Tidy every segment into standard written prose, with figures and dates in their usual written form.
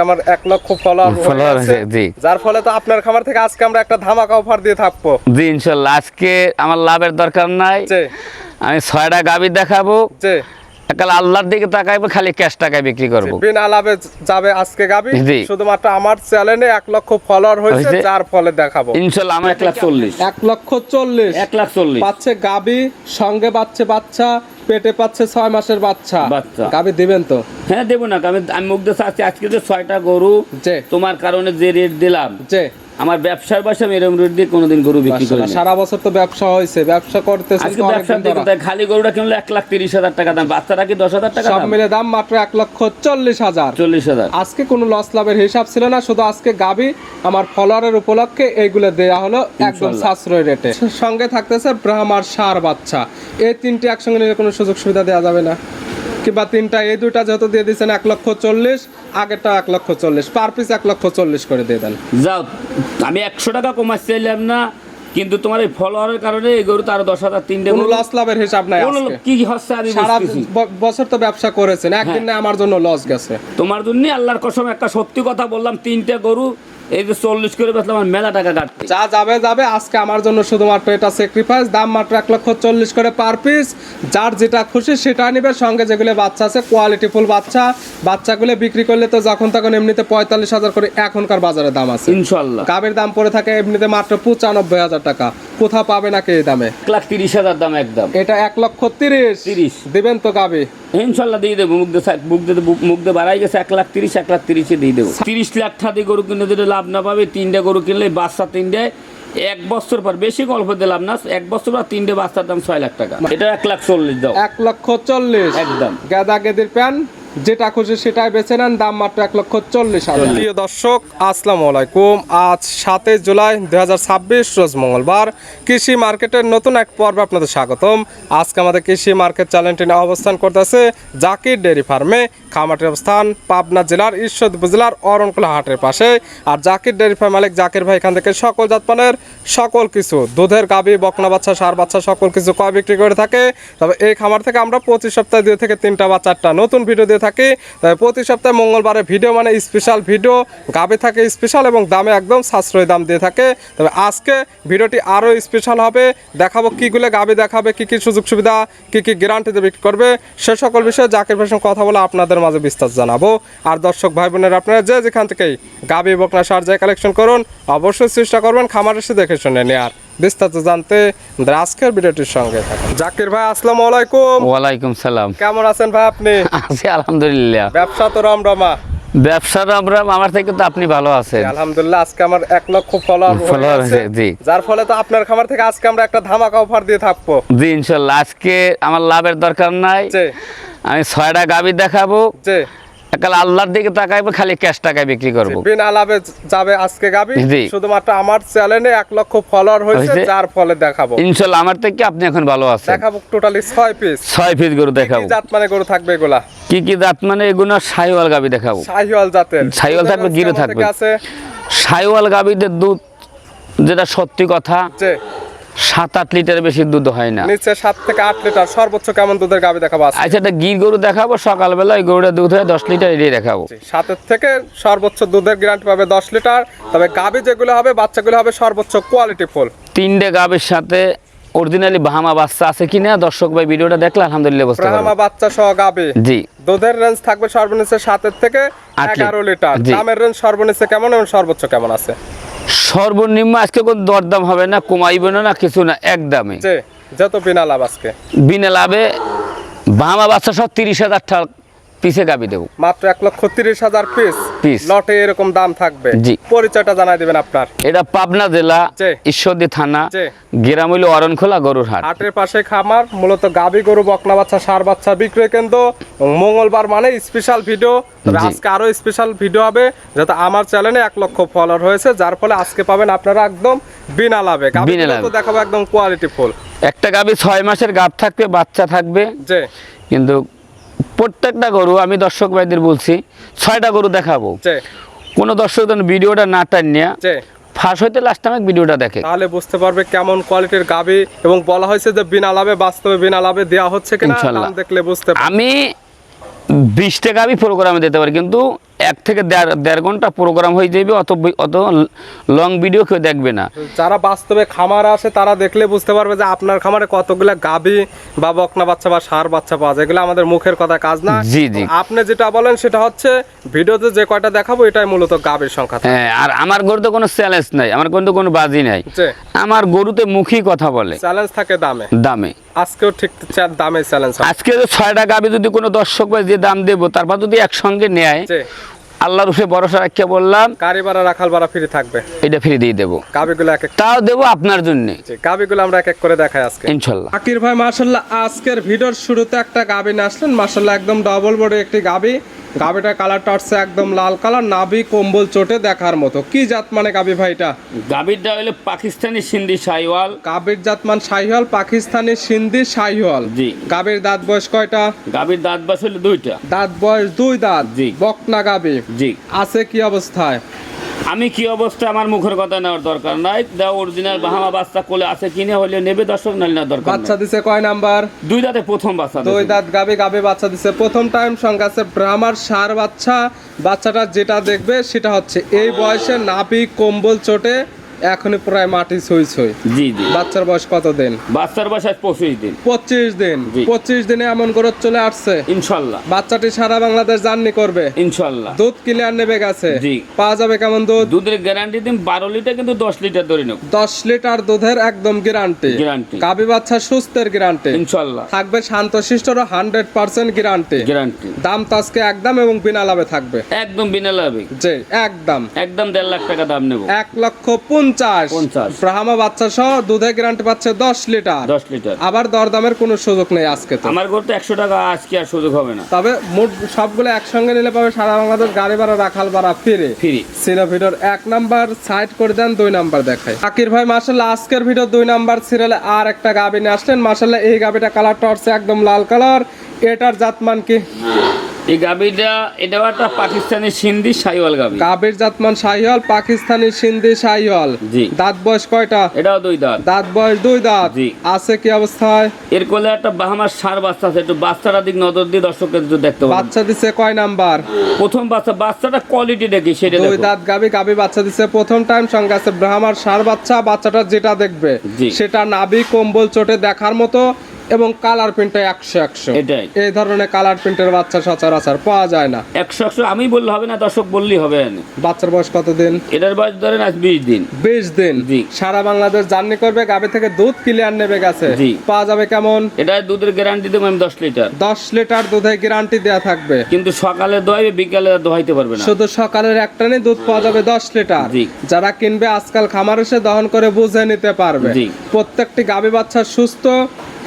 আমার 1 লক্ষ ফলোয়ার হয়েছে জি, যার ফলে তো আপনার খামার থেকে আজকে আমরা একটা ধামাকা অফার দিয়ে থাকবো। জি ইনশাআল্লাহ। আজকে আমার লাভের দরকার নাই, জি আমি 6টা গাভী দেখাবো, জি একাল আল্লাহর দিকে তাকাইবো, খালি ক্যাশ টাকায় বিক্রি করব। বিনা লাভে যাবে আজকে গাভী, জি। শুধুমাত্র আমার চ্যানেলে 1 লক্ষ ফলোয়ার হয়েছে যার ফলে দেখাবো ইনশাআল্লাহ আমার 1,40,000 1 লক্ষ 40 1,40,000 পাচ্ছে গাভী, সঙ্গে পাচ্ছে বাচ্চা, পেটে পাচ্ছে 6 মাসের বাচ্চা। গাভী দিবেন তো? হ্যাঁ দেবো না, আমি মুখ দিয়ে চাচ্ছি আজকে যে 6টা গরু জি তোমার কারণে যে রেট দিলাম, জি আমার ব্যবসার বাসা আমি এরকম রেট দিয়ে কোনোদিন গরু বিক্রি করি না। সারা বছর তো ব্যবসা হয়েছে, ব্যবসা করতেছে আজকে ব্যবসা দেখো, তাই খালি গরুটা কিনলে 1,30,000 টাকা দাম, বাচ্চাটা কি 10,000 টাকা সব দাম, মিলে দাম মাত্র 1,40,000। 40,000। আজকে কোনো লস লাভের হিসাব ছিল না, শুধু আজকে গাবি আমার ফলোয়ারের উপলক্ষে এইগুলো দেয়া হলো একদম সাশ্রয় রেটে। সঙ্গে থাকতেছে ব্রাহ্মার সার বাচ্চা। এই তিনটি একসঙ্গে নিলে কোনো সুযোগ সুবিধা দেওয়া যাবে না, কিংবা তিনটা এই দুইটা যেহেতু দিয়ে দিচ্ছেন 1,40,000, আগেরটা 1,40,000, পার পিস 1,40,000 করে দিয়ে দেন। যাও, আমি 100 টাকা কমাচ্ছি চাইলাম না, কিন্তু তোমার এই ফলোয়ারের কারণে এই গরু তো আরো 10,000 তিনটে কোনো লস লাভের হিসাব নাই আজকে। কি হচ্ছে আমি সারা বুঝতেছি। বছর তো ব্যবসা করেছেন, একদিন না আমার জন্য লস গেছে। তোমার জন্য আল্লাহর কসম একটা সত্যি কথা বললাম, তিনটে গরু এই যে 40 করে বেচলাম, আমার মেলা টাকা কাটতে। যা যাবে যাবে, আজকে আমার জন্য শুধুমাত্র এটা স্যাক্রিফাইস। দাম মাত্র 1,40,000 করে পার পিস। যার যেটা খুশি সেটা নিবে। সঙ্গে যেগুলো বাচ্চা আছে কোয়ালিটি ফুল বাচ্চা, বাচ্চাগুলো বিক্রি করলে তো যখন তখন এমনিতে 45,000 করে এখনকার বাজারে দাম আছে ইনশাআল্লাহ। গাবের দাম পড়ে থাকে এমনিতে মাত্র 95,000 টাকা। কোথাও পাবে নাকি এই দামে? 1,30,000 দাম একদম। এটা 1,30,000 দিবেন তো গাবে? ইনশাআল্লাহ দিয়ে দেবো। মুখ দিয়ে বাড়াই গেছে 1,30,000, 1,30,000 দিয়ে দেবো। 30 লাখ টাকা দিয়ে গরু কিনে দিলে লাভ না পাবে। তিনটে গরু কিনলে বাচ্চা তিনটে 1 বছর পর, বেশি গল্প দিলাম না, 1 বছর পর তিনটে বাচ্চার দাম 6 লাখ টাকা। এটা 1,40,000 দাও। 1,40,000 একদম। গাদা গেদির প্যান যেটা খুশি সেটাই বেছে নেন। দাম মাত্র 1,40,000। প্রিয় দর্শক আসসালামু আলাইকুম। আজ 7 জুলাই 2026 রোজ মঙ্গলবার। কৃষি মার্কেটের নতুন এক পর্বে আপনাদের স্বাগতম। আজকে আমাদের কৃষি মার্কেট চ্যানেলটি নিয়ে অবস্থান করতেছে জাকির ডেয়ারি ফার্মে। খামারটির অবস্থান পাবনা জেলার ঈশ্বরদী উপজেলার অরণকুলা হাটের পাশে। আর জাকির ডেয়ারি ফার্ম মালিক জাকির ভাই এখান থেকে সকল জাতমানের সকল কিছু দুধের গাভী, বকনা বাচ্চা, ষাঁড় বাচ্চা সকল কিছু ক্রয় বিক্রি করে থাকে। তবে এই খামার থেকে আমরা প্রতি সপ্তাহে 2 থেকে 3টা বা 4টা নতুন ভিডিও দিয়ে থাকি। তবে প্রতি সপ্তাহে মঙ্গলবারে ভিডিও মানে স্পেশাল ভিডিও, গাভী থাকে স্পেশাল এবং দামে একদম সাশ্রয়ী দাম দিয়ে থাকে। তবে আজকে ভিডিওটি আরও স্পেশাল হবে। দেখাবো কীগুলো গাভী দেখাবে, কী কী সুযোগ সুবিধা, কী কী গ্যারান্টিতে বিক্রি করবে, সে সকল বিষয়ে জাকির ভাইয়ের সঙ্গে কথা বলে আপনাদের মাঝে বিস্তার জানাবো। আর দর্শক ভাই বোনেরা আপনারা যে যেখান থেকেই গাভী, বকনা, ষাঁড় যায় কালেকশন করুন, অবশ্যই চেষ্টা করবেন খামার এসে দেখে শুনে নেওয়ার। বিস্তারিত জানতে আজকের ভিডিওটির সঙ্গে থাকুন। জাকির ভাই আসসালামু আলাইকুম। ওয়ালাইকুম সালাম। কেমন আছেন ভাই আপনি? আছি আলহামদুলিল্লাহ। ব্যবসা তো রমরমা? ব্যবসার আমরা আমার থেকে তো আপনি ভালো আছেন আলহামদুলিল্লাহ। আজকে আমার 1 লক্ষ ফলোয়ার হয়েছে, জি, যার ফলে তো আপনার খামার থেকে আজকে আমরা একটা ধামাকা অফার দিয়ে থাকবো। জি ইনশাআল্লাহ। আজকে আমার লাভের দরকার নাই, জি আমি 6টা গাভী দেখাবো, জি একাল আল্লাহর দিকে তাকাইবো, খালি ক্যাশ টাকায় বিক্রি করব। বিনা লাভে যাবে আজকে গাভী, জি। শুধুমাত্র আমার চ্যানেলে 1 লক্ষ ফলোয়ার হয়েছে যার ফলে দেখাবো ইনশাআল্লাহ। আমার থেকে আপনি এখন ভালো আছেন। দেখাবো টোটালি 6 পিস। 6 পিস গরু দেখাবো। কি জাত মানে গরু থাকবে এগুলা? কি কি জাত মানে এগুলো শাহিওয়াল গাভী দেখাবো। শাহিওয়াল জাতের? শাহিওয়াল থাকবে, গিরো থাকবে। আছে শাহিওয়াল গাভীদের দুধ, যেটা সত্যি কথা, জি 7-8 লিটার বেশি দুধ হয় না। নিচে 7 থেকে 8 লিটার সর্বোচ্চ কেমন দুধের গাভী দেখাবো আজকে? আচ্ছা, এটা গির গরু দেখাবো। সকালবেলা ওই গরুটা দুধ হয় 10 লিটার, এটাই দেখাবো। 7 থেকে সর্বোচ্চ দুধের গ্যারান্টি পাবে 10 লিটার। তবে গাভী যেগুলো হবে, বাচ্চাগুলো হবে সর্বোচ্চ কোয়ালিটি ফুল। 3টে গাভীর সাথে অরিজিনালি বাহামা বাচ্চা আছে কিনা দর্শক ভাই ভিডিওটা দেখলে আলহামদুলিল্লাহ বুঝতে পারবেন। ব্রাহ্মা বাচ্চা সহ গাভী। জি। দুধের রেঞ্জ থাকবে সর্বনিম্ন 7 থেকে 11 লিটার। জি। দামের রেঞ্জ সর্বনিম্ন কেমন এবং সর্বোচ্চ কেমন আছে? সর্বনিম্ন আজকে কোনো দরদাম হবে না, কমাইবে না, কিছু না, একদমই জি যত বিনা লাভ আজকে। বিনা লাভে বাহামা বাচ্চা সব 30,000 টাকা পিসে গাভী দেবো। মাত্র 1,30,000 পিস লটে এরকম দাম থাকবে। জি। পরিচয়টা জানাই দিবেন আপনার। এটা পাবনা জেলা জি। ঈশ্বরদী থানা, জি। গ্রাম হইল অরণখোলা গরুর হাট। হাটের পাশে খামার, মূলত গাভী, গরু, বকনা বাচ্চা, ষাঁড় বাচ্চা বিক্রয় কেন্দ্র। মঙ্গলবার মানে স্পেশাল ভিডিও। তবে জি। আজকে আরো স্পেশাল ভিডিও হবে, যাতে আমার চ্যানেলে 1 লক্ষ ফলোয়ার হয়েছে, যার ফলে আজকে পাবেন আপনারা একদম বিনা লাভে। বিনা লাভে। তো দেখাবো একদম কোয়ালিটি ফুল। একটা গাভী 6 মাসের গাভ থাকবে, বাচ্চা থাকবে। জি। কিন্তু প্রত্যেকটা গরু আমি দর্শক ভাইদের বলছি 6টা গরু দেখাবো। জি। কোনো দর্শক যেন ভিডিওটা না টানিয়া জি। ফার্স্ট হইতে লাস্ট টাইম ভিডিওটা দেখে, তাহলে বুঝতে পারবে কেমন কোয়ালিটির গাভী। এবং বলা হয়েছে যে বিনা লাভে, বাস্তবে বিনা লাভে দেওয়া হচ্ছে কিনা ইনশাআল্লাহ। দাম দেখলে বুঝতে পারবে। আমি 20টা গাভী প্রোগ্রামে দিতে পারি, কিন্তু 1 থেকে দেড় ঘন্টা প্রোগ্রাম হয়ে যাবে, অত লং ভিডিও কেউ দেখবে না। যারা বাস্তবে খামার আসে তারা দেখলে বুঝতে পারবে যে আপনার খামারে কতগুলা গাভী বা বকনা বাচ্চা বা ষাঁড় বাচ্চা পাওয়া যায়। এগুলো আমাদের মুখের কথা কাজ না। জি জি, আপনি যেটা বলেন সেটা হচ্ছে ভিডিওতে যে কয়টা দেখাবো এটাই মূলত গাভীর সংখ্যা। হ্যাঁ, আর আমার গরুতে কোনো চ্যালেঞ্জ নাই, আমার গরুতে কোনো বাজি নাই, আমার গরুতে মুখী কথা বলে। চ্যালেঞ্জ থাকে দামে। আজকেও ঠিক দামে চ্যালেঞ্জ। আজকে 6টা গাভী যদি কোনো দর্শক ভাই যে দাম দেবো, তারপর যদি একসঙ্গে নেয়, আল্লাহর উপরে ভরসা রাখিয়ে বললাম গাড়ি ভাড়া রাখাল ভাড়া ফ্রি থাকবে, এটা ফ্রি দিয়ে দেবো। গাভীগুলো তাও দেবো আপনার জন্য। গাভীগুলো আমরা এক এক করে দেখাই আজকে ইনশাল্লাহ। আকির ভাই মাশাআল্লাহ আজকের ভিডিওর শুরুতে একটা গাভী নিয়ে আসলেন, মাশাআল্লাহ একদম ডবল বডি একটি গাভী। গাভীটার কালারটা হচ্ছে একদম লাল কালার, নাভি কম্বল চোটে দেখার মতো। কি জাত মানে গাভী ভাইটা? গাভীরটা হলো পাকিস্তানি সিন্ধি শাহিওয়াল। গাভীর জাত মান শাহিওয়াল, পাকিস্তানি সিন্ধি শাহিওয়াল। জি। গাভীর দাঁত বয়স কয়টা? গাভীর দাঁত বয়স হলো 2টা। দাঁত বয়স 2 দাঁত। জি। বকনা গাভী। জি। আছে কি অবস্থায়? আমি কি অবস্থা আমার মুখের কথা নেওয়ার দরকার নাই। দা অরিজিনাল বাহামা বাচ্চা কোলে আছে কিনে হলে নেবে, দর্শক নালে না দরকার। বাচ্চা দিছে কয় নাম্বার? 2 দাঁতে প্রথম বাচ্চা। 2 দাঁত গাভী বাচ্চা দিছে প্রথম টাইম। সঙ্গে আছে ব্রাহ্মার ষাঁড় বাচ্চা। বাচ্চাটা যেটা দেখবে সেটা হচ্ছে এই বয়সে নাভি কম্বল চোটে এখনই প্রায় মাটি ছুঁই। জি জি। বাচ্চার বয়স কত দিন? বাচ্চার বয়স 25 দিন। 25 দিন। 25 দিনে এমন গ্রোথ চলে আসছে ইনশাআল্লাহ। বাচ্চাটি সারা বাংলাদেশ জার্নি করবে ইনশাআল্লাহ। দুধ ক্লিয়ার নেবে গেছে। জি। পাওয়া যাবে কেমন দুধ? দুধের গ্যারান্টি দিন 12 লিটার, কিন্তু 10 লিটার ধরে নেব। 10 লিটার দুধের একদম গ্যারান্টি। গাভী বাচ্চা সুস্থের গ্যারান্টি ইনশাআল্লাহ থাকবে। শান্তশিষ্টর 100% গ্যারান্টি। দাম তো আজকে একদম এবং বিনা লাভে থাকবে। একদম বিনা লাভে। জি, একদম 1.5 লাখ টাকা দাম নেব। 1,50,000 ব্রাহ্মা বাচ্চা সহ দুধের গ্যারান্টি পাচ্ছে 10 লিটার। আবার দরদামের কোনো সুযোগ নেই আজকে। তো আমার গরুতে 100 টাকা আজকে আর সুযোগ হবে না। তবে মোট সবগুলো একসঙ্গে নিলে পাবে সারা বাংলাদেশ গাড়ি ভাড়া রাখাল ভাড়া ফ্রি। ছিল ভিডিওর 1 নাম্বার সাইড করে দেন, 2 নাম্বার দেখাই। আকির ভাই মাশাআল্লাহ আজকের ভিডিও 2 নাম্বার সিরিয়ালে আর একটা গাভী নিয়ে আসলেন। মাশাআল্লাহ এই গাভীটা কালারটা হচ্ছে একদম লাল কালার। এটার জাতমান কি? এই গাভীটা এটাও একটা পাকিস্তানি সিন্ধি শাহিওয়াল গাভী। গাভীর জাতমান শাহিওয়াল, পাকিস্তানি সিন্ধি শাহিওয়াল। জি। দাঁত বয়স কয়টা? এটাও 2 দাঁত। দাঁত বয়স 2 দাঁত। জি। আছে কি অবস্থায়? এর কোলে একটা বাহামার ষাঁড় বাচ্চা আছে, একটু বাচ্চাটা দিক নজর দিয়ে দর্শকদের একটু দেখতে পাবেন। বাচ্চা দিছে কয় নাম্বার? প্রথম বাচ্চাটা কোয়ালিটি দেখি সেটা দেখো। 2 দাঁত গাভী বাচ্চা দিছে প্রথম টাইম। সঙ্গে আছে ব্রাহ্মার ষাঁড় বাচ্চা। বাচ্চাটা যেটা দেখবে সেটা নাভি কম্বল চোটে দেখার মতো এবং কালার প্রিন্টে 100 এটাই। এই ধরনের কালার প্রিন্টের বাচ্চা সচরাচর পাওয়া যায় না। 100 আমি বললে হবে না, দর্শক বললেই হবে। বাচ্চার বয়স কত দিন? এটার বয়স ধরেন আজ 20 দিন। 20 দিন। জি। সারা বাংলাদেশ জার্নি করবে, গাভী থেকে দুধ ক্লিয়ার নেবে গেছে। জি। পাওয়া যাবে কেমন? এটা দুধের গ্যারান্টি দেবো আমি 10 লিটার। 10 লিটার দুধের গ্যারান্টি দেয়া থাকবে, কিন্তু সকালে দোয়াইবে, বিকালে দোহাইতে পারবে না। শুধু সকালের এক টানে দুধ পাওয়া যাবে 10 লিটার। জি। যারা কিনবে আজকাল খামার এসে দহন করে বুঝে নিতে পারবে। জি। প্রত্যেকটি গাভী বাচ্চা সুস্থ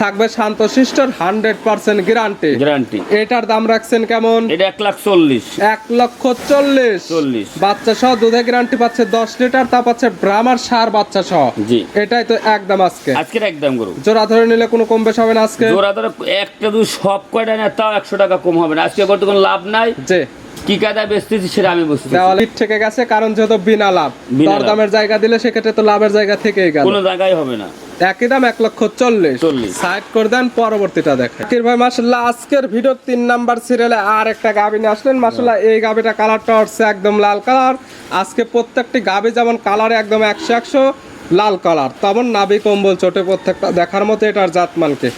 থাকবে, শান্তশিষ্টর 100% গ্যারান্টি। এটার দাম রাখছেন কেমন? এটা 1,40,000। 1,40,000 বাচ্চা সহ দুধের গ্যারান্টি পাচ্ছে 10 লিটার। তা পাচ্ছে ব্রাহ্মার ষাঁড় বাচ্চা সহ। জি। এটাই তো একদম আজকের একদম গরু জোড়া ধরে নিলে কোনো কম বেশ হবে না আজকে? জোড়া ধরে একটা দুধ সব কয়টা না, তাও 100 টাকা কম হবে না। আজকে করতে কোনো লাভ নাই। জি। কি কায়দায় বেচতেছি সেটা আমি বুঝতে দেওয়ালে থেকে গেছে, কারণ যেহেতু বিনা লাভ। দরদামের জায়গা দিলে সেক্ষেত্রে তো লাভের জায়গা থেকেই গেল। কোনো জায়গায় হবে না। একই দাম 1,40,000। সাইড করে দেন, পরবর্তীটা দেখেন। আকির ভাই মাশাআল্লাহ আজকের ভিডিও 3 নাম্বার সিরিয়ালে আর একটা গাভী নিয়ে আসলেন। মাশাআল্লাহ এই গাভীটা কালারটা হচ্ছে একদম লাল কালার। আজকে প্রত্যেকটি গাভী যেমন কালারে একদম 100 লাল কালার, তেমন নাভি কম্বল চোটে প্রত্যেকটা দেখার মতো। এটার জাতমানকে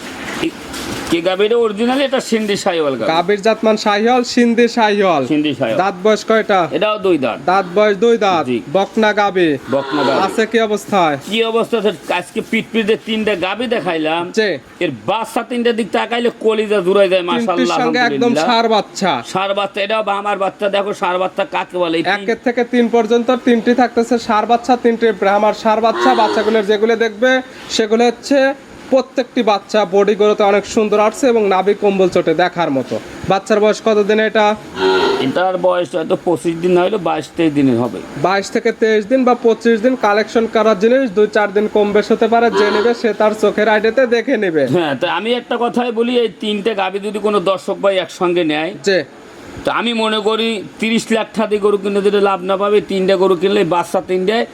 কি গাভীর অরিজিনাল? এটা সিন্ধি শাহিওয়াল গাভী। গাভীর জাতমান শাহিওয়াল, সিন্ধি শাহিওয়াল। দাঁত বয়স কয়টা? এটাও 2 দাঁত। দাঁত বয়স 2 দাঁত। বকনা গাভী। আছে কি অবস্থায়? কি অবস্থা? আজকে পিঠে 3টা গাভী দেখাইলাম। এর বাচ্চা 3টা দিক তাকাইলে কলিজা জুড়াই যায়। মাশাআল্লাহ সঙ্গে একদম ষাঁড় বাচ্চা। এটাও আমার বাচ্চা। দেখো ষাঁড় বাচ্চা কাকে বলে? 1 থেকে 3 পর্যন্ত 3টি থাকতেছে ষাঁড় বাচ্চা, 3টি ব্রাহ্মার ষাঁড় বাচ্চা। বাচ্চাগুলোর যেগুলো দেখবে সেগুলো হচ্ছে প্রত্যেকটি বাচ্চা বডি গ্রোথে অনেক সুন্দর আসছে এবং নাভি কম্বল চোটে দেখার মতো। বাচ্চার বয়স কত দিন? এটার বয়স হয়তো 25 দিন, হইলো 22-23 দিনের হবে। 22 থেকে 23 দিন বা 25 দিন। কালেকশন করার জিনিস 2-4 দিন কম বেশ হতে পারে। যে নেবে সে তার চোখের আইডিতে দেখে নেবে। হ্যাঁ, তো আমি একটা কথাই বলি, এই 3টে গাভী যদি কোনো দর্শক ভাই একসঙ্গে নেয়, তো আমি মনে করি 30 লাখ টাকা দিয়ে গরু কিনে দিলে লাভ না পাবে। 3টা গরু কিনলে বাচ্চা 3টায়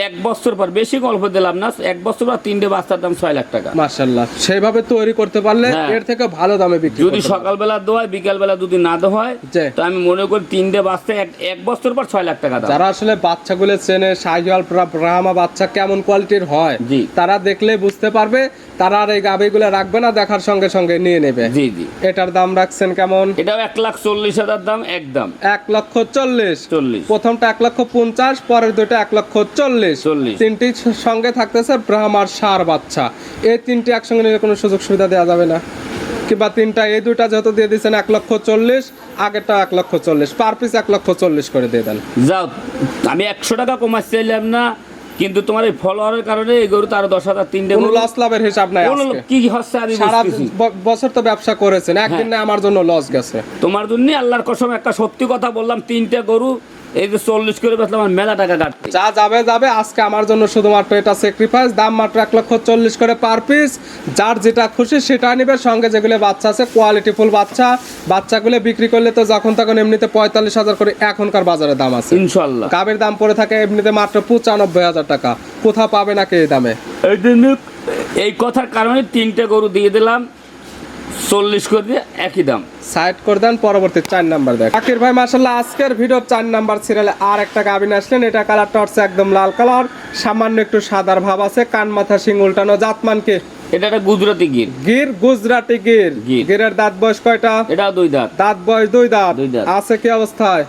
এক বছর পর বেশি গল্প দিলাম না, এক বছর পর 3টে বাচ্চার দাম 6 লাখ টাকা। মাশাআল্লাহ, সেইভাবে তৈরি করতে পারলে হ্যাঁ। এর থেকে ভালো দামে বিক্রি যদি করতে পারবে। সকালবেলা দোয়ায় বিকালবেলা যদি না দোয়ায় জি। তো আমি মনে করি 3টে বাচ্চা এক বছর পর 6 লাখ টাকা দাম। যারা আসলে বাচ্চাগুলো চেনে শাহিওয়াল ব্রাহ্মা বাচ্চা কেমন কোয়ালিটির হয় জি। তারা দেখলে বুঝতে পারবে, তারা আর এই গাভীগুলো রাখবে না, দেখার সঙ্গে সঙ্গে নিয়ে নেবে। জি জি। এটার দাম রাখছেন কেমন? এটাও 1,40,000 দাম একদম। 1,40,000। 40। প্রথমটা 1,50,000, পরের দুটো 1,40,000। 40। তিনটি সঙ্গে থাকতেছে ব্রাহ্মার ষাঁড় বাচ্চা। এই তিনটি একসঙ্গে নিলে কোনো সুযোগ সুবিধা দেওয়া যাবে না? কিংবা তিনটা এই দুইটা যেহেতু দিয়ে দিচ্ছেন 1,40,000, আগেরটা 1,40,000, পার পিস 1,40,000 করে দিয়ে দেন। যাও, আমি 100 টাকা কমাতে চাইলাম না, কিন্তু তোমার এই ফলোয়ারের কারণে এই গরু তো আরো 10,000 3টে কোনো লস লাভের হিসাব নাই কোনো আজকে। কি হচ্ছে আমি সারা বুঝতেছি। বছর তো ব্যবসা করেছেন, একদিন না আমার জন্য লস গেছে। তোমার জন্য আল্লাহর কসম একটা সত্যি কথা বললাম, 3টে গরু এই যে 40 করে বেচলাম, আমার মেলা টাকা কাটতে। যা যাবে যাবে, আজকে আমার জন্য শুধুমাত্র এটা স্যাক্রিফাইস। দাম মাত্র 1,40,000 করে পার পিস। যার যেটা খুশি সেটা নিবে। সঙ্গে যেগুলো বাচ্চা আছে কোয়ালিটি ফুল বাচ্চা, বাচ্চাগুলো বিক্রি করলে তো যখন তখন এমনিতে 45,000 করে এখনকার বাজারে দাম আছে। ইনশাআল্লাহ গাবের দাম পড়ে থাকে এমনিতে মাত্র 95,000 টাকা। কোথাও পাবে নাকি এই দামে? এই জন্য এই কথার কারণে 3টে গরু দিয়ে দিলাম 40 করে দিয়ে একই দাম। সাইড করে দেন, পরবর্তী 4 নাম্বার দেখ। আকির ভাই মাশাআল্লাহ আজকের ভিডিও 4 নাম্বার সিরিয়ালে আর একটা গাবিন আসলেন। এটা কালারটা হচ্ছে একদম লাল কালার, সামান্য একটু সাদার ভাব আছে, কান মাথা শিং উল্টানো। জাতমানকে এটা একটা গুজরাটি গির। গির, গুজরাটি গির। গির। গিরের দাঁত বয়স কয়টা? এটা 2 দাঁত। দাঁত বয়স 2 দাঁত। 2 দাঁত। আছে কি অবস্থায়?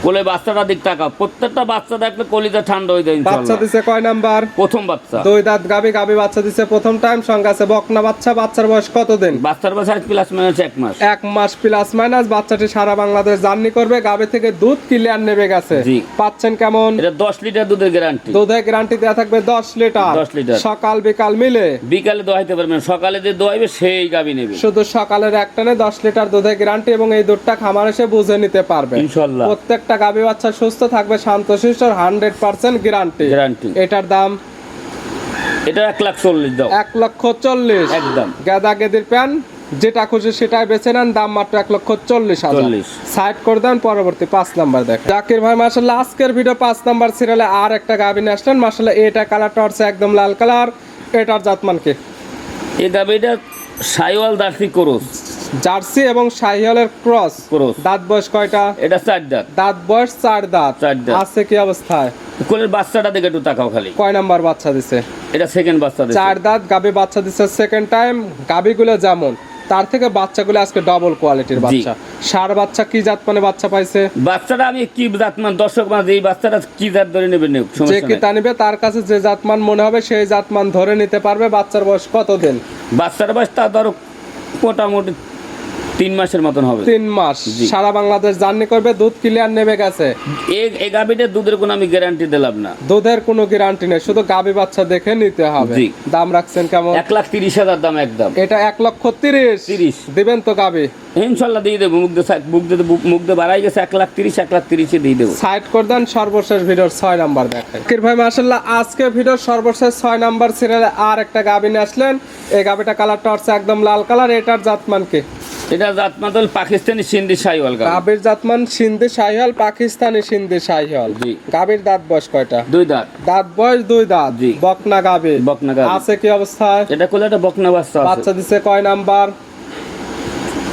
কোলে বাচ্চাটা দিক তাকাও, প্রত্যেকটা বাচ্চা দেখলে কলিজা ঠান্ডা হয়ে যায় বাচ্চা ইনশাআল্লাহ। দিছে কয় নাম্বার? প্রথম বাচ্চা। 2 দাঁত গাবি। গাবি বাচ্চা দিছে প্রথম টাইম। সঙ্গে আছে বকনা বাচ্চা। বাচ্চার বয়স কত দিন? বাচ্চার বয়স প্লাস মাইনাস 1 মাস। 1 মাস প্লাস মাইনাস। বাচ্চাটি সারা বাংলাদেশ জার্নি করবে। গাবি থেকে দুধ ক্লিয়ার নেবে গেছে। জি। পাচ্ছেন কেমন? এটা 10 লিটার দুধের গ্যারান্টি। দুধের গ্যারান্টি দেওয়া থাকবে 10 লিটার। 10 লিটার। সকাল বিকাল মিলে। বিকালে দোয়াইতে পারবেন, সকালে যে দোয়াইবে সেই গাবি নেবে। শুধু সকালের এক টানে 10 লিটার দুধের গ্যারান্টি, এবং এই দুধটা খামার এসে বুঝে নিতে পারবে ইনশাআল্লাহ। প্রত্যেকটা গাবি বাচ্চা সুস্থ থাকবে, শান্তশিষ্ট, 100% গ্যারান্টি। গ্যারান্টি। এটার দাম এটা 1,40,000 দাও 1,40,000 একদম। গাদা গেদির প্যান যেটা খুশি সেটাই বেছে নেন। দাম মাত্র 1,40,000। 40। সাইড করে দেন, পরবর্তী 5 নাম্বার দেখ। জাকির ভাই মাশাআল্লাহ আজকের ভিডিও 5 নাম্বার সিরিয়ালে আর একটা গাবিন আসলেন। মাশাআল্লাহ এটা কালারটা হচ্ছে একদম লাল কালার। এটার জাতমানকে? এই গাবিটা সাইওয়াল দার্সি ক্রস। জার্সি এবং শাহিওয়ালের ক্রস। ক্রস। দাঁত বয়স কয়টা? এটা 4 দাঁত। দাঁত বয়স 4 দাঁত। 4 দাঁত। আছে কি অবস্থায়? কোলের বাচ্চাটা দেখে একটু তাকাও খালি। কয় নাম্বার বাচ্চা দিছে? এটা সেকেন্ড বাচ্চা দিছে। 4 দাঁত গাবি বাচ্চা দিছে সেকেন্ড টাইম। গাবিগুলো যেমন তার থেকে বাচ্চাগুলো আজকে ডবল কোয়ালিটির বাচ্চা। ষাঁড় বাচ্চা কি জাত মানে বাচ্চা পাইছে? বাচ্চাটা আমি কি জাতমান দর্শক মানে এই বাচ্চাটা কি জাত ধরে নেবেন যে সমস্যা কি নাই। তা নিবে তার কাছে যে জাতমান মনে হবে সেই জাতমান ধরে নিতে পারবে। বাচ্চার বয়স কত দিন? বাচ্চার বয়স তা ধরো মোটামুটি 3 মাসের মতন হবে। 3 মাস। জি। সারা বাংলাদেশ জার্নি করবে, দুধ ক্লিয়ার নেবে গেছে। এই গাবিটার দুধের কোনো আমি গ্যারান্টি দিলাম না। দুধের কোনো গ্যারান্টি নেই, শুধু গাবি বাচ্চা দেখে নিতে হবে। জি। দাম রাখছেন কেমন? 1,30,000 দাম একদম। এটা 1,30,000। 30 দিবেন তো গাবি? ইনশাআল্লাহ দিয়ে দেবো। মুখ দিয়ে বাড়াই গেছে 1,30,000 দিয়ে দেবো। সাইড করে দেন, সর্বশেষ ভিডিওর 6 নাম্বার দেখাই। কির ভাই মাশাআল্লাহ আজকে ভিডিওর সর্বশেষ 6 নাম্বার সিরিয়ালে আর একটা গাবিন আসলেন। এই গাবিটা কালারটা হচ্ছে একদম লাল কালার। এটার জাতমান কি? এটা জাতমান হল পাকিস্তানি সিন্ধি সাইওয়াল গাবি। গাবির জাতমান সিন্ধি শাহিওয়াল, পাকিস্তানি সিন্ধি শাহিওয়াল। জি। গাবির দাঁত বয়স কয়টা? 2 দাঁত। দাঁত বয়স 2 দাঁত। জি। বকনা গাবি। বকনা গাবি। আছে কি অবস্থায়? এটা কোলে একটা বকনা বাচ্চা আছে। বাচ্চা দিছে কয় নাম্বার?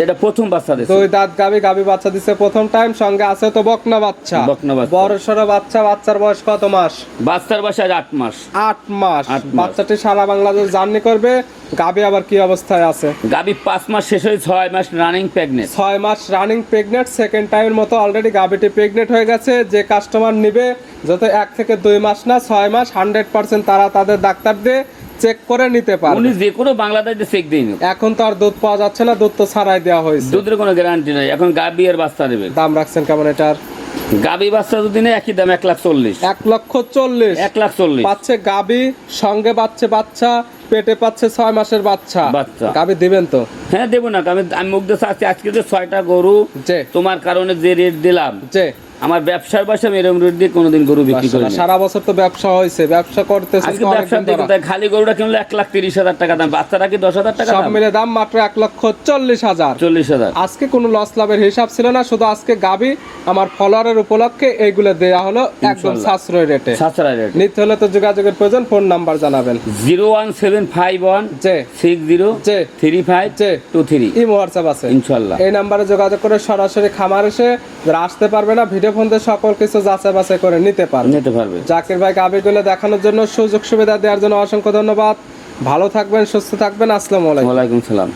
এটা প্রথম বাচ্চা দিছে। 2 দাঁত গাবি। গাবি বাচ্চা দিছে প্রথম টাইম। সঙ্গে আছে তো বকনা বাচ্চা। বকনা বাচ্চা। বড় সড়ো বাচ্চা। বাচ্চার বয়স কত মাস? বাচ্চার বয়স আজ 8 মাস। 8 মাস। 8 মাস। বাচ্চাটি সারা বাংলাদেশ জার্নি করবে। গাবি আবার কি অবস্থায় আছে? গাবি 5 মাস শেষ হয়ে 6 মাস রানিং প্রেগনেন্ট। 6 মাস রানিং প্রেগনেন্ট। সেকেন্ড টাইমের মতো অলরেডি গাবিটি প্রেগনেন্ট হয়ে গেছে। যে কাস্টমার নিবে যত 1 থেকে 2 মাস না 6 মাস 100% তারা তাদের ডাক্তার দিয়ে চেক করে নিতে পারবে। উনি যে কোনো বাংলাদেশে চেক দেন। এখন তো আর দুধ পাওয়া যাচ্ছে না, দুধ তো ছাড়াই দেওয়া হয়েছে। দুধের কোনো গ্যারান্টি নাই। এখন গাবি আর বাচ্চা দেবে। দাম রাখছেন কেমন এটার? গাবি বাচ্চা যদি নেয় একই দাম 1,40,000। 1,40,000। 1,40,000 পাচ্ছে গাবি, সঙ্গে পাচ্ছে বাচ্চা, পেটে পাচ্ছে 6 মাসের বাচ্চা। বাচ্চা। গাবি দিবেন তো? হ্যাঁ দেবো না। আমি মুখ দিয়ে চাচ্ছি আজকে যে 6টা গরু যে তোমার কারণে যে রেট দিলাম যে আমার ব্যবসার বাসা আমি এরকম রেট দিয়ে কোনোদিন গরু বিক্রি করি না। সারা বছর তো ব্যবসা হয়েছে, ব্যবসা করতেছেন আজকে তো ব্যবসা অনেকদিন ধরে। দেখতে খালি গরুটা কিনলে 1,30,000 টাকা দাম, বাচ্চাটা কি 10,000 টাকা সব দাম, মিলে দাম মাত্র 1,40,000। 40,000। আজকে কোনো লস লাভের হিসাব ছিল না, শুধু আজকে গাবি আমার ফলোয়ারের উপলক্ষে এইগুলো দেয়া হলো একদম ইনশাআল্লাহ। সাশ্রয় রেটে। সাতরা রেট নিতে হলে তো যোগাযোগের প্রয়োজন, ফোন নাম্বার জানাবেন। 01751 যে 60 যে 3523। ইমো হোয়াটসঅ্যাপ আছে ইনশাআল্লাহ। এই নাম্বারে যোগাযোগ করে সরাসরি খামার এসে যারা আসতে পারবে না, ভিডিও ফোন দিয়ে সকল কিছু যাচাই বাছাই করে নিতে পারবে। নিতে পারবে। জাকির ভাই গাবিগুলো দেখানোর জন্য, সুযোগ সুবিধা দেওয়ার জন্য অসংখ্য ধন্যবাদ। ভালো থাকবেন, সুস্থ থাকবেন। আসসালামু আলাইকুম। ওয়ালাইকুম সালাম।